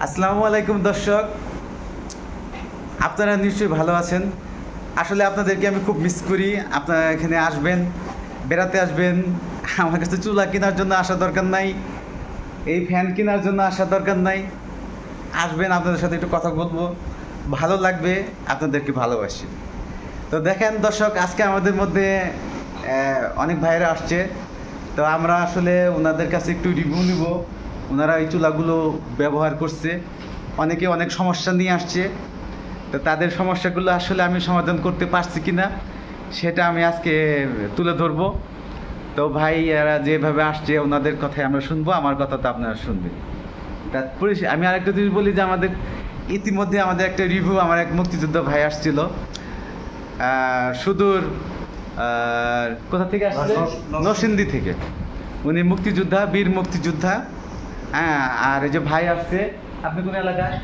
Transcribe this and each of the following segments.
আসসালামু আলাইকুম দর্শক, আপনারা নিশ্চয়ই ভালো আছেন। আসলে আপনাদেরকে আমি খুব মিস করি। আপনারা এখানে আসবেন, বেড়াতে আসবেন। আমার কাছে চুলা কেনার জন্য আসা দরকার নাই, এই ফ্যান কেনার জন্য আসা দরকার নাই। আসবেন, আপনাদের সাথে একটু কথা বলবো, ভালো লাগবে, আপনাদেরকে ভালোবাসি। তো দেখেন দর্শক, আজকে আমাদের মধ্যে অনেক ভাইয়েরা আসছে। তো আমরা আসলে ওনাদের কাছে একটু রিভিউ নিব। ওনারা এই চুলাগুলো ব্যবহার করছে, অনেকে অনেক সমস্যা নিয়ে আসছে। তো তাদের সমস্যাগুলো আসলে আমি সমাধান করতে পারছি কি না সেটা আমি আজকে তুলে ধরবো। তো ভাই এরা যেভাবে আসছে ওনাদের কথাই আমরা শুনবো, আমার কথা তো আপনারা শুনবেন। আমি আরেকটা জিনিস বলি যে ইতিমধ্যে আমাদের একটা রিভিউ, আমার এক মুক্তিযোদ্ধা ভাই আসছিল সুদূর কোথা থেকে আসছে, নরসিংদী থেকে। উনি মুক্তিযোদ্ধা, বীর মুক্তিযোদ্ধা। হ্যাঁ, আর এই যে ভাই আসছে, আপনি কোন এলাকায়?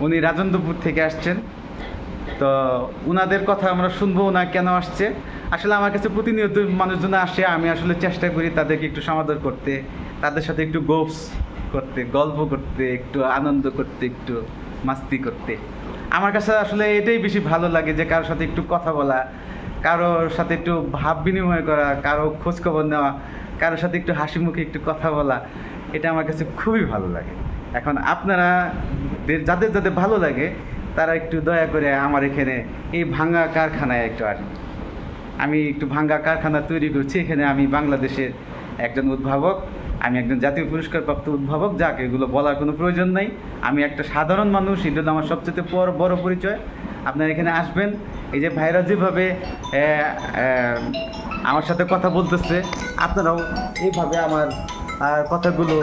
উনি রাজেন্দ্রপুর থেকে আসছেন। তো ওনাদের কথা আমরা শুনবো, ওনা কেন আসছে। আসলে আমার কাছে প্রতিনিয়ত মানুষজন আসে, আমি আসলে চেষ্টা করি তাদেরকে একটু সমাদর করতে, তাদের সাথে একটু করতে, গল্প করতে, একটু আনন্দ করতে, একটু মাস্তি করতে। আমার কাছে আসলে এটাই বেশি ভালো লাগে, যে কারোর সাথে একটু কথা বলা, কারোর সাথে একটু ভাব বিনিময় করা, কারো খোঁজখবর নেওয়া, কারোর সাথে একটু হাসি মুখে একটু কথা বলা, এটা আমার কাছে খুবই ভালো লাগে। এখন আপনারা যাদের যাদের ভালো লাগে তারা একটু দয়া করে আমার এখানে এই ভাঙ্গা কারখানায় একটু আসুন। আমি একটু ভাঙ্গা কারখানা তৈরি করছি এখানে। আমি বাংলাদেশের একজন উদ্ভাবক, আমি একজন জাতীয় পুরস্কারপ্রাপ্ত উদ্ভাবক, যাকে এগুলো বলার কোনো প্রয়োজন নেই। আমি একটা সাধারণ মানুষ, এটা হলো আমার সবচেয়ে বড় পরিচয়। আপনারা এখানে আসবেন, এই যে ভাইরা যেভাবে আমার সাথে কথা বলতেছে, আপনারাও এইভাবে আমার কথাগুলো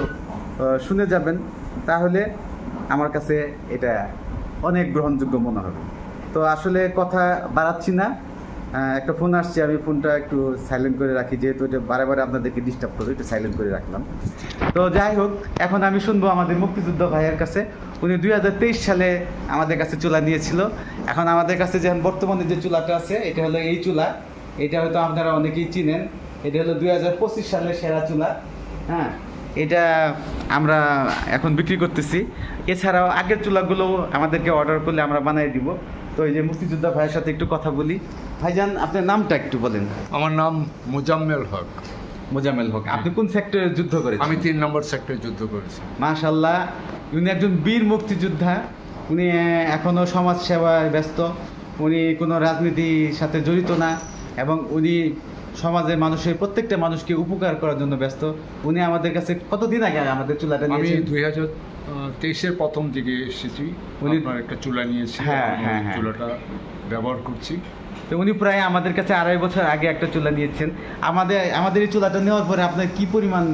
শুনে যাবেন, তাহলে আমার কাছে এটা অনেক গ্রহণযোগ্য মনে হবে। তো আসলে কথা বাড়াচ্ছি না, একটা ফোন আসছে, আমি ফোনটা একটু সাইলেন্ট করে রাখি, যেহেতু এটা বারে বারে আপনাদেরকে ডিস্টার্ব করবে, একটু সাইলেন্ট করে রাখলাম। তো যাই হোক, এখন আমি শুনবো আমাদের মুক্তিযোদ্ধা ভাইয়ের কাছে। উনি 2023 সালে আমাদের কাছে চুলা নিয়েছিল। এখন আমাদের কাছে যে বর্তমানে যে চুলাটা আছে, এটা হলো এই চুলা। এটা হয়তো আপনারা অনেকেই চিনেন। এটা হলো 2025 সালের সেরা চুলা। হ্যাঁ, এটা আমরা এখন বিক্রি করতেছি। এছাড়াও আগের চুলাগুলো আমাদেরকে অর্ডার করলে আমরা বানিয়ে দিব। তো এই যে মুক্তিযোদ্ধা ভাইয়ের সাথে একটু কথা বলি। ভাইজান, আপনার নামটা একটু বলেন। আমার নাম মোজাম্মেল হক। মোজাম্মেল হক, আপনি কোন সেক্টরে যুদ্ধ করেছেন? আমি 3 নম্বর সেক্টরে যুদ্ধ করেছি। মাশাআল্লাহ, উনি একজন বীর মুক্তিযোদ্ধা। উনি এখনও সমাজ সেবায় ব্যস্ত। উনি কোনো রাজনীতির সাথে জড়িত না, এবং উনি সমাজের মানুষের প্রত্যেকটা মানুষকে উপকার করার জন্য ব্যস্ত। উনি আমাদের কাছে কতদিন আগে আমাদের চুলাটা আমি নিয়েছেন? 2023-এর প্রথম দিকে এসেছি। উনি একটা চুলা নিয়েছি, হ্যাঁ। চুলাটা ব্যবহার করছি। তো উনি প্রায় আমাদের কাছে 2.5 বছর আগে একটা চুলা নিয়েছেন। আমাদের এই চুলাটা নেওয়ার পরে আপনার কি পরিমাণ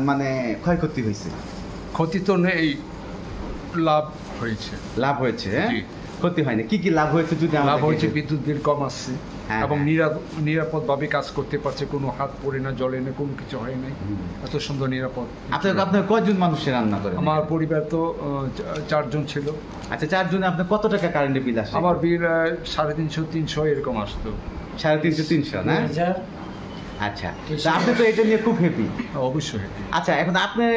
মানে ক্ষয়ক্ষতি হয়েছে? ক্ষতি তো নেই, লাভ হয়েছে। লাভ হয়েছে, ক্ষতি হয়নি। কি লাভ হয়েছে যদি? লাভ হয়েছে, বিদ্যুৎ বিল কম আসছে, এবং নিরাপদভাবে কাজ করতে পারছে। কোনো হাত পড়ে না, জলে না, কোনো কিছু হয় নাই। এত সুন্দর নিরাপদ। আপনার কয়জন মানুষের রান্না করেন? আমার পরিবার তো 4 জন ছিল। আচ্ছা, 4 জনে আপনার কত টাকা কারেন্টের বিল আসে? আমার বিল 350-300 এরকম আসতো। 350-300 না? আচ্ছা, আপনি তো এটা নিয়ে খুব হ্যাপি। অবশ্যই হ্যাপি। আচ্ছা, এখন আপনার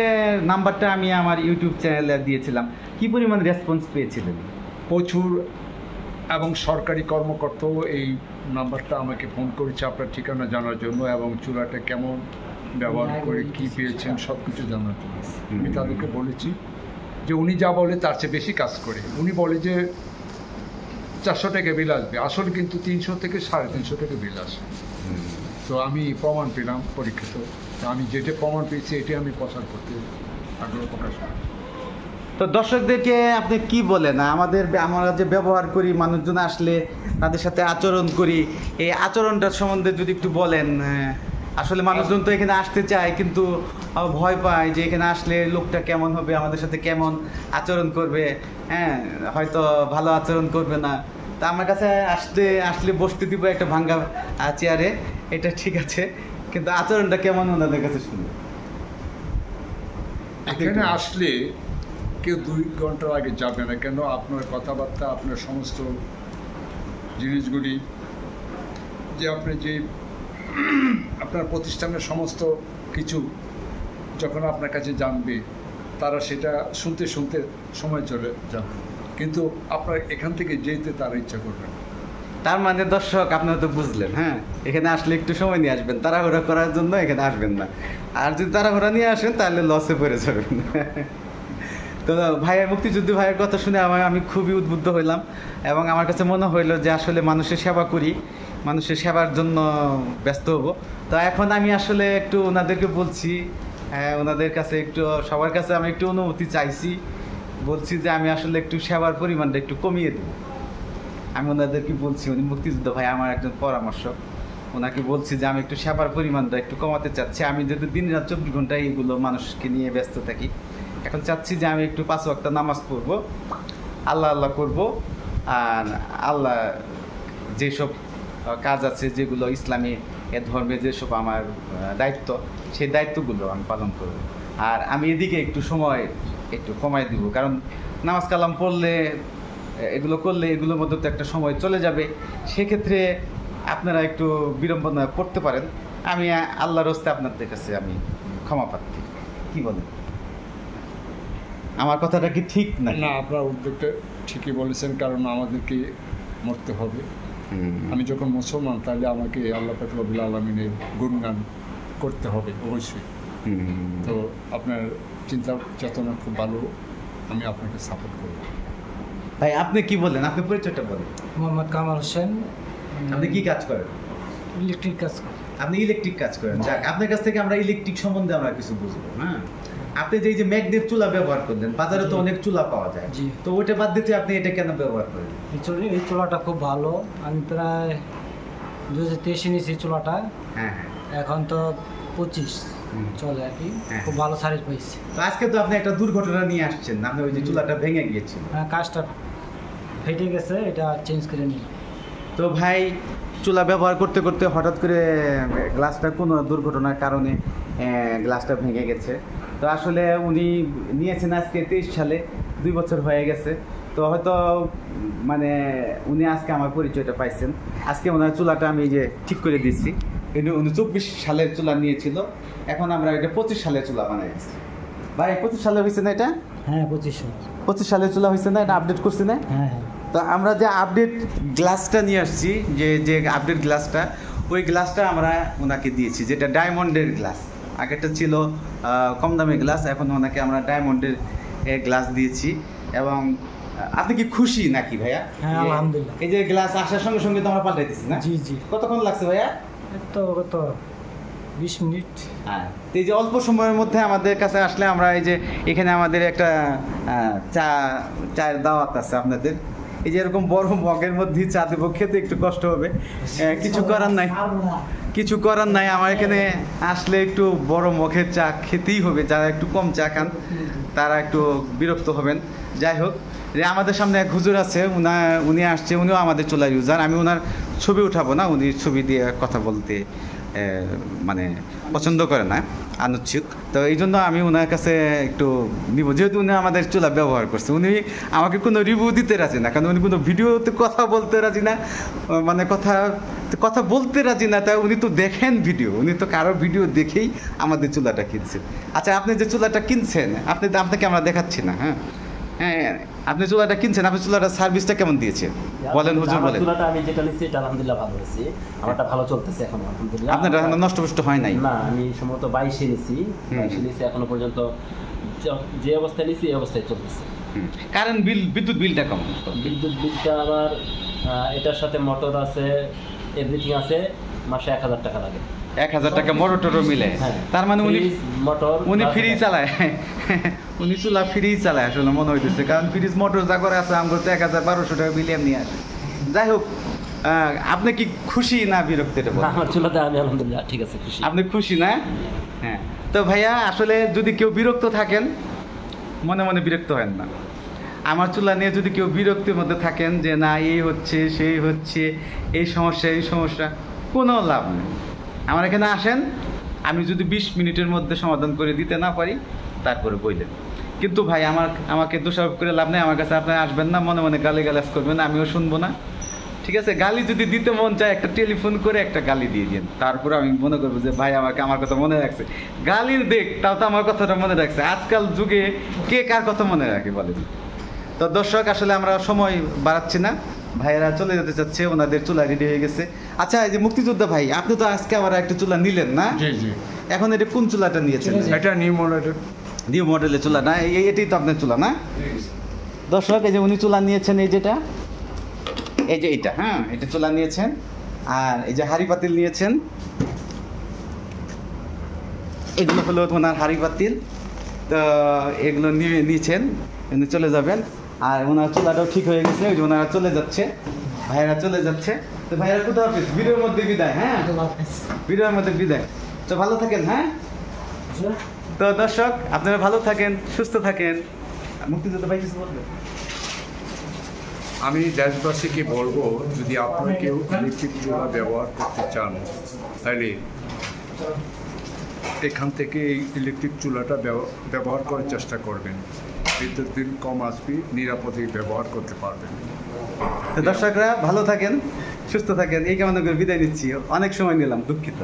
নাম্বারটা আমি আমার ইউটিউব চ্যানেলে দিয়েছিলাম, কি পরিমাণ রেসপন্স পেয়েছিলেন? প্রচুর, এবং সরকারি কর্মকর্তাও এই নাম্বারটা আমাকে ফোন করেছে আপনার ঠিকানা জানার জন্য, এবং চুলাটা কেমন ব্যবহার করে কি পেয়েছেন সব কিছু জানার জন্য। আমি তাদেরকে বলেছি যে উনি যা বলে তার চেয়ে বেশি কাজ করে। উনি বলে যে 400 টাকা বিল আসবে, আসলে কিন্তু 300 থেকে 350 টাকা বিল আসে। তো আমি প্রমাণ পেলাম পরীক্ষিত। আমি যেটা প্রমাণ পেয়েছি এটি আমি প্রচার করতে আগ্রহ প্রকাশ করি। তো দর্শকদেরকে আপনি কি বলেন? আমরা যে ব্যবহার করি, মানুষজন আসলে তাদের সাথে আচরণ করি, এই আচরণটার সম্বন্ধে যদি একটু বলেন। আসলে মানুষজন তো এখানে আসতে চায়, কিন্তু ভয় পায় যে এখানে আসলে লোকটা কেমন হবে, আমাদের সাথে কেমন আচরণ করবে। হ্যাঁ, হয়তো ভালো আচরণ করবে না। তা আমার কাছে আসলে বসতে দিব একটা ভাঙ্গা চেয়ারে, এটা ঠিক আছে, কিন্তু আচরণটা কেমন ওনাদের কাছে শুনবে। এখানে আসলে কেউ 2 ঘন্টার আগে যাবে না, কেন আপনার কথাবার্তা, আপনার সমস্ত জিনিসগুলি, যে আপনার প্রতিষ্ঠানের সমস্ত কিছু যখন আপনার কাছে জানবে, তারা সেটা শুনতে শুনতে সময় চলে যাবে, কিন্তু আপনার এখান থেকে যেতে তারা ইচ্ছা করবে না। তার মানে দর্শক আপনারা তো বুঝলেন, হ্যাঁ, এখানে আসলে একটু সময় নিয়ে আসবেন, তাড়াহুড়া করার জন্য এখানে আসবেন না। আর যদি তাড়াহুড়া নিয়ে আসেন তাহলে লসে পড়ে যাবেন। তো ভাইয়ের মুক্তিযুদ্ধ ভাইয়ের কথা শুনে আমি খুবই উদ্বুদ্ধ হইলাম, এবং আমার কাছে মনে হইলো যে আসলে মানুষের সেবা করি, মানুষের সেবার জন্য ব্যস্ত হব। তো এখন আমি আসলে একটু ওনাদেরকে বলছি, হ্যাঁ, ওনাদের কাছে একটু, সবার কাছে আমি একটু অনুমতি চাইছি, বলছি যে আমি আসলে একটু সেবার পরিমাণটা একটু কমিয়ে দেবো। আমি ওনাদেরকে বলছি, উনি মুক্তিযুদ্ধ ভাই আমার একজন পরামর্শক, ওনাকে বলছি যে আমি একটু সেবার পরিমাণটা একটু কমাতে চাচ্ছি। আমি যদি দিন রাত 24 ঘন্টা এইগুলো মানুষকে নিয়ে ব্যস্ত থাকি, এখন চাচ্ছি যে আমি একটু 5 ওয়াক্ত নামাজ পড়বো, আল্লাহ আল্লাহ করব, আর আল্লাহ যেসব কাজ আছে যেগুলো ইসলামী ধর্মে যেসব আমার দায়িত্ব, সেই দায়িত্বগুলো আমি পালন করব। আর আমি এদিকে একটু সময় একটু কমাই দিব, কারণ নামাজ কালাম পড়লে, এগুলো করলে এগুলোর মধ্যে তো একটা সময় চলে যাবে। সেক্ষেত্রে আপনারা একটু বিড়ম্বনা করতে পারেন। আমি আল্লাহর রাস্তে আপনাদের কাছে আমি ক্ষমা প্রার্থী। কি বলেন, আমার কথাটা কি ঠিক না? না, আপনার উদ্যোগটা ঠিকই বলেছেন, কারণ আমাদেরকে মরতে হবে। আমি যখন মুসলমান, তাহলে আমাকে আল্লাহ পাক রব্বুল আলামিনের গুণগান করতে হবে অবশ্যই। তো আপনার চিন্তা চেতনা খুব ভালো, আমি আপনাকে সাপোর্ট করব। ভাই আপনি কি বলেন, আপনি পরিচয়টা বলেন। মোহাম্মদ কামাল হোসেন। আপনি কি কাজ করেন? ইলেকট্রিক কাজ করি। আপনি ইলেকট্রিক কাজ করেন। যাক, আপনার কাছ থেকে আমরা ইলেকট্রিক সম্বন্ধে আমরা কিছু বুঝবো। হ্যাঁ, আপনি যে ম্যাগনেট চুলা ব্যবহার করলেন, বাজারে তো অনেক চুলা পাওয়া যায়, জি। তো ওইটা বাদ দিতে আপনি এটা কেন ব্যবহার করেন? এই চুলাটা খুব ভালো। আমি প্রায় 2023 নিয়েছি চুলাটা। হ্যাঁ হ্যাঁ, এখন তো 25 চলে আর কি। হ্যাঁ। খুব ভালো সার্ভিস পাইছি। তো আজকে তো আপনি একটা দুর্ঘটনা নিয়ে আসছেন, আপনি ওই যে চুলাটা ভেঙে গিয়েছিল। হ্যাঁ, কাজটা ফেটে গেছে, এটা চেঞ্জ করে নিই। তো ভাই চুলা ব্যবহার করতে করতে হঠাৎ করে গ্লাসটা কোনো দুর্ঘটনার কারণে গ্লাসটা ভেঙে গেছে। তো আসলে উনি নিয়েছেন আজকে 23 সালে, 2 বছর হয়ে গেছে। তো হয়তো মানে উনি আজকে আমার পরিচয়টা পাইছেন। আজকে ওনার চুলাটা আমি যে ঠিক করে দিচ্ছি। উনি 24 সালের চুলা নিয়েছিল, এখন আমরা এটা 25 সালের চুলা বানাইছি। ভাই 25 সালে হয়েছে না এটা? হ্যাঁ, 25 25 সালের চুলা হয়েছে না? এটা আপডেট করছি না? হ্যাঁ হ্যাঁ। তো আমরা যে আপডেট গ্লাসটা নিয়ে আসছি, যে আপডেট গ্লাসটা, ওই গ্লাসটা আমরা ওনাকে দিয়েছি, যেটা ডায়মন্ডের গ্লাস। আগেরটা ছিল কম দামি গ্লাস, এখন ওনাকে আমরা ডায়মন্ডের গ্লাস দিয়েছি। এবং আপনি কি খুশি নাকি ভাইয়া? হ্যাঁ, আলহামদুলিল্লাহ। এই যে গ্লাস আসার সঙ্গে সঙ্গে তো আমরা পাল্টাই দিচ্ছি না? জি জি। কতক্ষণ লাগছে ভাইয়া? কত 20 মিনিট। হ্যাঁ, তো এই যে অল্প সময়ের মধ্যে আমাদের কাছে আসলে আমরা এই যে এখানে আমাদের একটা চায়ের দাওয়াত আছে আপনাদের। এই যে এরকম বড় মগের মধ্যে চা দেবো, খেতে একটু কষ্ট হবে, কিছু করার নাই, কিছু করার নাই। আমার এখানে আসলে একটু বড় মগের চা খেতেই হবে। যারা একটু কম চা খান তারা একটু বিরক্ত হবেন। যাই হোক, যে আমাদের সামনে এক হুজুর আছে, উনি আসছে, উনিও আমাদের চুলার ইউজার। আমি ওনার ছবি উঠাবো না, উনি ছবি দিয়ে কথা বলতে মানে পছন্দ করে না, আনুচ্ছিক। তো এই জন্য আমি ওনার কাছে একটু নিব, যেহেতু উনি আমাদের চুলা ব্যবহার করছে। উনি আমাকে কোনো রিভিউ দিতে রাজি না, কারণ উনি কোনো ভিডিওতে কথা বলতে রাজি না, মানে কথা বলতে রাজি না। তাই উনি তো দেখেন ভিডিও, উনি তো কারো ভিডিও দেখেই আমাদের চুলাটা কিনছেন। আচ্ছা, আপনি যে চুলাটা কিনছেন, আপনাকে আমরা দেখাচ্ছি না। হ্যাঁ হ্যাঁ, আপনি চুলাটা কিনছেন, আপনি চুলাটার সার্ভিসটা কেমন দিয়েছেন বলেন হুজুর, বলেন। চুলাটা আমি যেটা নিচ্ছি এটা আলহামদুলিল্লাহ ভালো হয়েছে, আমারটা ভালো চলতেছে এখন আলহামদুলিল্লাহ। আপনার নষ্ট হয় নাই? না, আমি সম্ভবত 22 নিছি, 22 নিছি, এখনো পর্যন্ত যে অবস্থায় নিছি এই অবস্থায় চলতেছে। কারেন্ট বিল, বিদ্যুৎ বিলটা কম? বিদ্যুৎ বিলটা আমার এটার সাথে মোটর আছে, এভরিথিং আছে, মাসে 1000 টাকা লাগে। 1000 টাকা মোটর টোটর মিলে? তার মানে উনি ফ্রি চালায়, উনি চুলা ফ্রি চালায় আসলে মনে হইতেছে, কারণ ফ্রিজ মোটর যা করে আছে আমার তো 1000-1200 টাকা বিল এমনি আসে। যাই হোক, আপনি কি খুশি না বিরক্ত? আমার চুলাতে আমি আলহামদুলিল্লাহ ঠিক আছে, খুশি। আপনি খুশি না? হ্যাঁ। তো ভাইয়া আসলে যদি কেউ বিরক্ত থাকেন, মনে মনে বিরক্ত হেন না। আমার চুলা নিয়ে যদি কেউ বিরক্তির মধ্যে থাকেন যে না এই হচ্ছে সেই হচ্ছে, এই সমস্যা, কোনো লাভ নেই। আমার এখানে আসেন, আমি যদি 20 মিনিটের মধ্যে সমাধান করে দিতে না পারি তারপরে বললেন। কিন্তু ভাই আমাকে দোষারোপ করে লাভ নেই। আমার কাছে আপনারা আসবেন না, মনে মনে গালিগালাজ করবেন, আমিও শুনবো না। ঠিক আছে, গালি যদি দিতে মন চায় একটা টেলিফোন করে একটা গালি দিয়ে দিন, তারপরে আমি মনে করবো যে ভাই আমাকে আমার কথা মনে রাখছে। গালির দেখ তাও তো আমার কথাটা মনে রাখছে। আজকাল যুগে কে কার কথা মনে রাখে বলেন? তো দর্শক, আসলে আমরা সময় বাড়াচ্ছি না, ভাইয়েরা চলে যেতে চাচ্ছে, ওনাদের চুলা রেডি হয়ে গেছে। আচ্ছা, এই যে মুক্তিযোদ্ধা ভাই, আপনি তো আজকে আবার একটা চুলা নিলেন না? জি জি, এখন এটা কোন চুলাটা নিয়েছেন? এটা নিউ মডেলের। নিউ মডেলের চুলা না? এটাই তো আপনার চুলা না? দর্শক, এই যে উনি চুলা নিয়েছেন, এই যেটা, এই যে এটা, হ্যাঁ, এটা চুলা নিয়েছেন। আর এই যে হাঁড়ি পাতিল নিয়েছেন, এগুলো হলো ওনার হাঁড়ি পাতিল। তো এগুলো নিয়েছেন, উনি চলে যাবেন। আর ওনার চুলাটাও ঠিক হয়ে গেছে, ওই যে ওনারা চলে যাচ্ছে, ভাইয়েরা চলে যাচ্ছে। তো ভাইয়েরা কোথাও হাফিজ, ভিডিওর মধ্যে বিদায়। হ্যাঁ, ভিডিওর মধ্যে বিদায়। তো ভালো থাকেন। হ্যাঁ, তো দর্শক, আপনারা ভালো থাকেন, সুস্থ থাকেন। মুক্তিযোদ্ধা ভাই কিছু বলবেন? আমি দেশবাসীকে বলবো, যদি আপনারা কেউ ইলেকট্রিক চুলা ব্যবহার করতে চান, তাহলে এখান থেকে এই ইলেকট্রিক চুলাটা ব্যবহার করার চেষ্টা করবেন। বিদ্যুৎ বিল কম আসবে, নিরাপদে ব্যবহার করতে পারবেন। তো দর্শকরা ভালো থাকেন, সুস্থ থাকেন, এই কামনা করে বিদায় নিচ্ছি। অনেক সময় নিলাম, দুঃখিত।